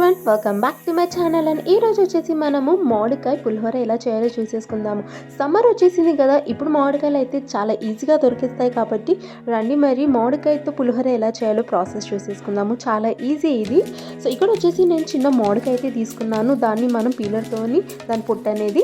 Everyone, welcome back to my channel. And ఈ రోజు వచ్చేసి మనము మామిడికాయ పులిహోర ఎలా చేయాలో చూసేసుకుందాము. సమ్మర్ వచ్చేసింది కదా, ఇప్పుడు మామిడికాయలు అయితే చాలా ఈజీగా దొరికిస్తాయి కాబట్టి రండి మరి మామిడికాయతో పులిహోర ఎలా చేయాలో ప్రాసెస్ చూసేసుకుందాము. చాలా ఈజీ ఇది. సో ఇక్కడ వచ్చేసి నేను చిన్న మామిడికాయ అయితే తీసుకున్నాను. దాన్ని మనం పీలర్తోని దాని పొట్టు అనేది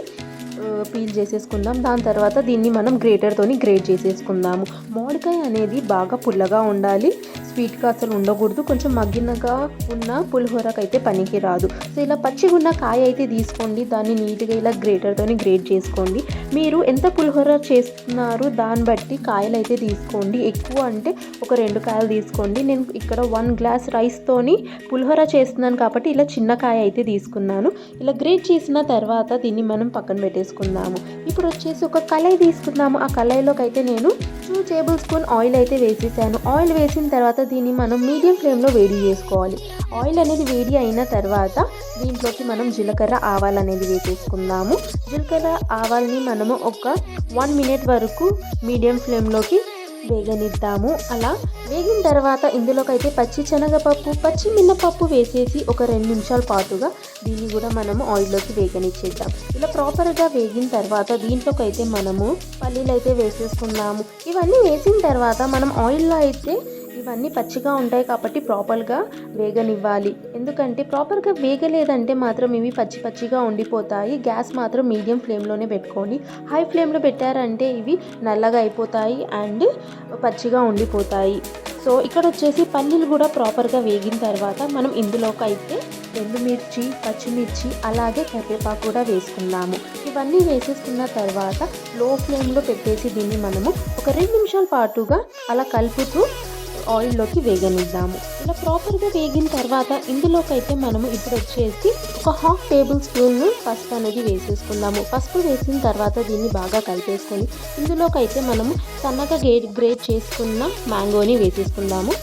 పీల్ చేసేసుకుందాం. దాని తర్వాత దీన్ని మనం గ్రేటర్తోని గ్రేట్ చేసేసుకుందాము. మామిడికాయ అనేది బాగా పుల్లగా ఉండాలి, స్వీట్గా అసలు ఉండకూడదు. కొంచెం మగ్గినగా ఉన్న పులిహోరకి అయితే పనికి రాదు. సో ఇలా పచ్చిగా ఉన్న కాయ అయితే తీసుకోండి, దాన్ని నీట్గా ఇలా గ్రేటర్తోని గ్రేట్ చేసుకోండి. మీరు ఎంత పులిహోర చేస్తున్నారు దాన్ని బట్టి కాయలు అయితే తీసుకోండి. ఎక్కువ అంటే ఒక 2 కాయలు తీసుకోండి. నేను ఇక్కడ 1 గ్లాస్ రైస్తోని పులిహోర చేస్తున్నాను కాబట్టి ఇలా చిన్న కాయ అయితే తీసుకున్నాను. ఇలా గ్రేట్ చేసిన తర్వాత దీన్ని మనం పక్కన పెట్టేసుకుందాము. ఇప్పుడు వచ్చేసి ఒక కళాయి తీసుకుందాము. ఆ కళాయిలోకి అయితే నేను 2 టేబుల్ స్పూన్ ఆయిల్ అయితే వేసేసాను. ఆయిల్ వేసిన తర్వాత దీన్ని మనం మీడియం ఫ్లేమ్లో వేడి చేసుకోవాలి. ఆయిల్ అనేది వేడి అయిన తర్వాత దీంట్లోకి మనం జీలకర్ర ఆవాలు అనేది వేసేసుకుందాము. జీలకర్ర ఆవాలని మనము ఒక 1 మినిట్ వరకు మీడియం ఫ్లేమ్లోకి వేగనిద్దాము. అలా వేగిన తర్వాత ఇందులోకి అయితే పచ్చి శనగపప్పు, పచ్చి మినపప్పు వేసేసి ఒక 2 నిమిషాల పాటుగా దీన్ని కూడా మనము ఆయిల్లోకి వేగనిచ్చేద్దాం. ఇలా ప్రాపర్గా వేగిన తర్వాత దీంట్లోకి అయితే మనము పల్లీలు అయితే వేసేసుకున్నాము. ఇవన్నీ వేసిన తర్వాత మనం ఆయిల్లో అయితే ఇవన్నీ పచ్చిగా ఉంటాయి కాబట్టి ప్రాపర్గా వేగనివ్వాలి. ఎందుకంటే ప్రాపర్గా వేగలేదంటే మాత్రం ఇవి పచ్చిగా ఉండిపోతాయి. గ్యాస్ మాత్రం మీడియం ఫ్లేమ్లోనే పెట్టుకోండి. హై ఫ్లేమ్లో పెట్టారంటే ఇవి నల్లగా అయిపోతాయి అండ్ పచ్చిగా ఉండిపోతాయి. సో ఇక్కడ వచ్చేసి పల్లీలు కూడా ప్రాపర్గా వేగిన తర్వాత మనం ఇందులోకి అయితే ఎండుమిర్చి, పచ్చిమిర్చి అలాగే కరివేపాకు కూడా వేసుకుందాము. ఇవన్నీ వేసేసుకున్న తర్వాత లో ఫ్లేమ్లో పెట్టేసి దీన్ని మనము ఒక 2 నిమిషాల పాటుగా అలా కలుపుతూ ఆయిల్లోకి వేగనిద్దాము. ఇలా ప్రాపర్గా వేగిన తర్వాత ఇందులోకి అయితే మనము ఇప్పుడు వచ్చేసి ఒక 1/2 టేబుల్ స్పూన్ పసుపు అనేది వేసేసుకుందాము. పసుపు వేసిన తర్వాత దీన్ని బాగా కలిపేసుకొని ఇందులోకి అయితే మనము సన్నగా గ్రేట్ చేసుకున్న మ్యాంగోని వేసేసుకుందాము.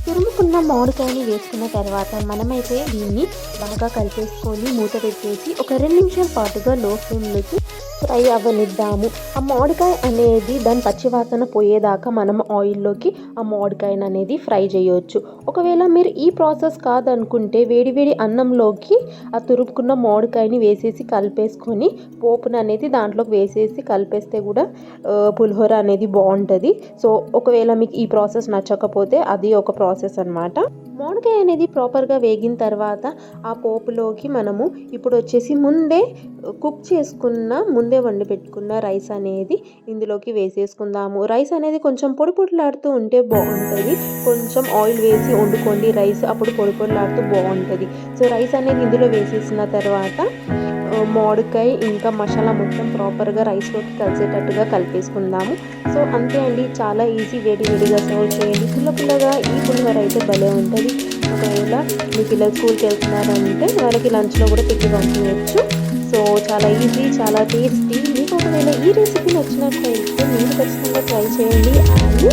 తురుముకున్న మామిడికాయని వేసుకున్న తర్వాత మనమైతే దీన్ని బాగా కలిపేసుకొని మూత పెట్టేసి ఒక 2 నిమిషాల పాటుగా లో ఫ్లేమ్లోకి ఫ్రై అవ్వనిద్దాము. ఆ మామిడికాయ అనేది దాని పచ్చివాసన పోయేదాకా మనం ఆయిల్లోకి ఆ మామిడికాయను అనేది ఫ్రై చేయవచ్చు. ఒకవేళ మీరు ఈ ప్రాసెస్ కాదనుకుంటే వేడివేడి అన్నంలోకి ఆ తురుముకున్న మామిడికాయని వేసేసి కలిపేసుకొని పోపును అనేది దాంట్లోకి వేసేసి కలిపేస్తే కూడా పులిహోర అనేది బాగుంటుంది. సో ఒకవేళ మీకు ఈ ప్రాసెస్ నచ్చకపోతే అది ఒక ప్రాసెస్ అన్నమాట. మామిడికాయ అనేది ప్రాపర్గా వేగిన తర్వాత ఆ పోపులోకి మనము ఇప్పుడు వచ్చేసి ముందే వండి పెట్టుకున్న రైస్ అనేది ఇందులోకి వేసేసుకుందాము. రైస్ అనేది కొంచెం పొడిలాడుతూ ఉంటే బాగుంటుంది. కొంచెం ఆయిల్ వేసి వండుకోండి రైస్, అప్పుడు పొడిలాడుతూ బాగుంటుంది. సో రైస్ అనేది ఇందులో వేసేసిన తర్వాత మామిడికాయ ఇంకా మసాలా మొత్తం ప్రాపర్గా రైస్లోకి కలిసేటట్టుగా కలిపేసుకుందాము. సో అంతే అండి, చాలా ఈజీ. వేడిగా సర్వ్ చేయండి. పుల్లగా ఈ పులిహోర అయితే భలే ఉంటుంది. ఒకవేళ మీ పిల్లలు స్కూల్కి వెళ్తున్నారంటే వాళ్ళకి లంచ్లో కూడా పెట్టి పంపించవచ్చు. సో చాలా ఈజీ, చాలా టేస్టీ. మీకు ఒకవేళ ఈ రెసిపీ నచ్చినట్లయితే మీరు ఖచ్చితంగా ట్రై చేయండి. అండ్